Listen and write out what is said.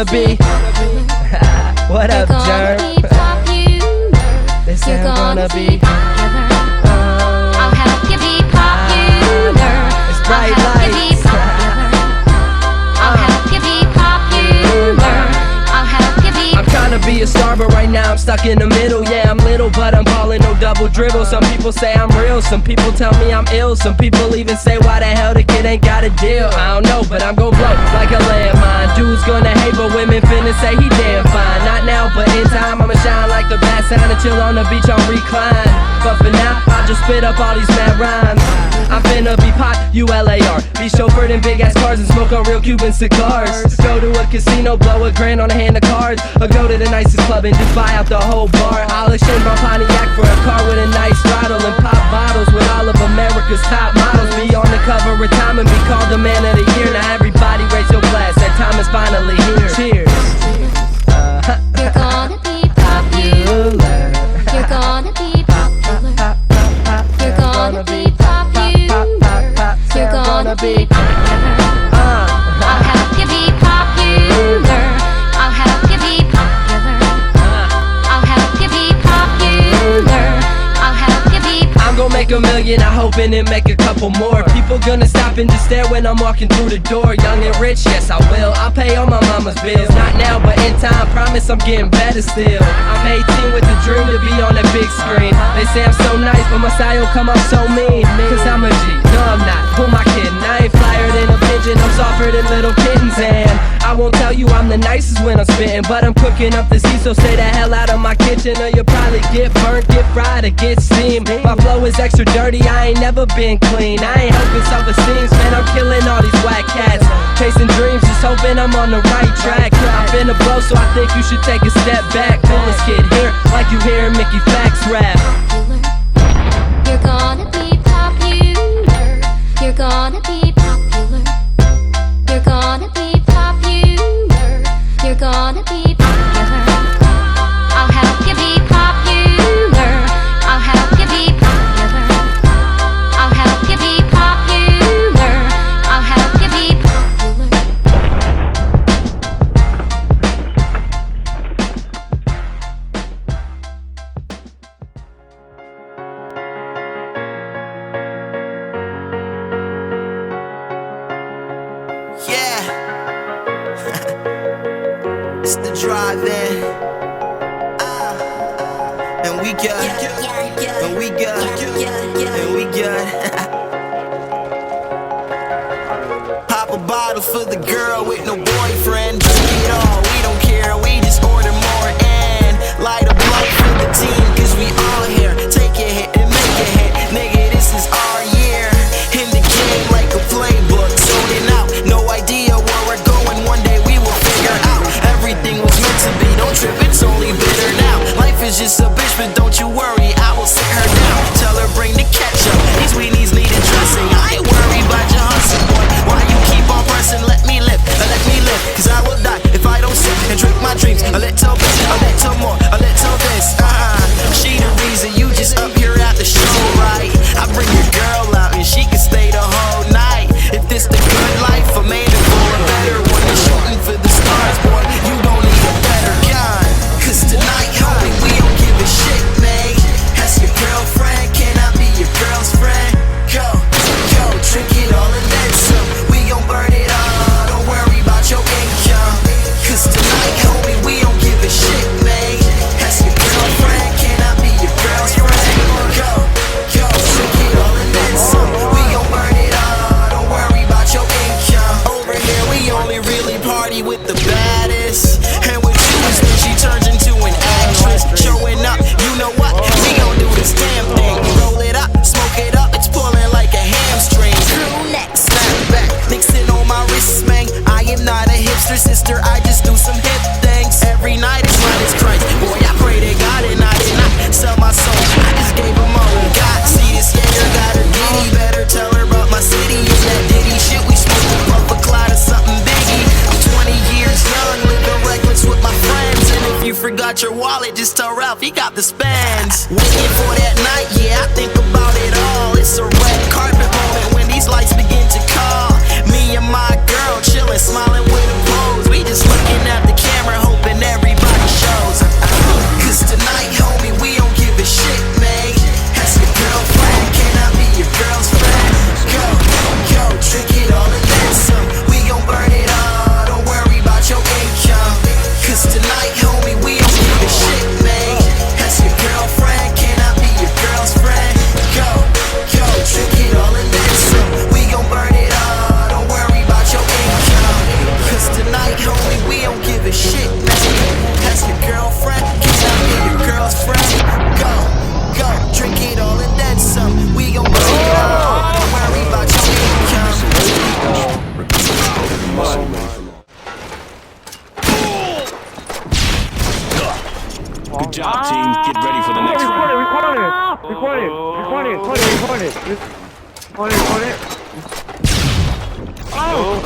gonna be. What up, Jerm? This ain't gonna be. I'll help you be popular. It's bright I'll help you be lights. popular. I'll help you be popular. I'll help you be. I'm trying to be a star, but right now I'm stuck in the middle. Yeah, I'm little, but I'm ballin', no double dribble. Some people say I'm real, some people tell me I'm ill. Some people even say, why the hell the kid ain't got a deal? I don't know, but I'm gon' blow like a landmine. Dudes gonna hate, but women finna say he damn fine. Not now, but in time I'ma shine like the bad sign and chill on the beach on recline. But for now, I'll just spit up all these mad rhymes. I'm finna be pop, ULAR. Be chauffeured in big ass cars and smoke on real Cuban cigars. Go to a casino, blow a grand on a hand of cards. Or go to the nicest club and just buy out the whole bar. I'll exchange my Pontiac for a car with a nice throttle and pop bottles with all of America's top models. Be on the cover of Time and be called the man of the year. Now everybody raise your glass, that time is finally here. Cheers. You're gonna be popular. You're gonna be popular. You're gonna be popular. You're gonna be popular. I'll help you be popular. I'll help you be popular. I'll help you be popular. I'll help you be popular. I'm gon' make a million, I hope and then make a couple more. People gonna stop and just stare when I'm walking through the door. Young and rich, yes I will. I'll pay all my mama's bills. Not now, but in time, promise I'm getting better still. I'm 18 with the dream to be on the big screen. They say I'm so nice, but my style come off so mean. Cause I'm a G, no I'm not, who am I kidding? I ain't flyer than a pigeon, I'm softer than little kittens. And I won't tell you I'm the nicest when I'm spitting, but I'm cooking up the heat, so stay the hell out of my kitchen. Or you'll probably get burnt, get fried, or get steamed. My flow is extra dirty, I ain't never been clean. I ain't helping self-esteem, man, I'm killing all these whack cats. Chasing dreams, just hoping I'm on the right track. I'm finna blow, so I think you should take a step back. Coolest kid here, like you hearing Mickey Fax rap. You're gonna be popular. You're gonna be popular. You're gonna be popular. You're gonna be popular. I'll help you be popular. I'll help you be popular. I'll help you be popular. I'll help you be popular. Yeah. It's the drive-in. And we good. And we good. And we good. Pop a bottle for the girl with no boyfriend. Drink it all, we don't care. We just order more and light a blunt for the team. Cause we all here. Take a hit and make a hit. Nigga, this is our year. In the game like a playbook. Zoning out. No idea where we're going. One day we will figure out. Everything was meant to be. Don't trip, it's only bitter now. Life is just a bitch, but don't you worry, I will sit her down. Tell her bring the ketchup. These weenies need addressing. I ain't worried about your hustle, boy. Why you keep on pressing? Let me live. Let me live. Good job, team. Get ready for the next round. Record it. Oh!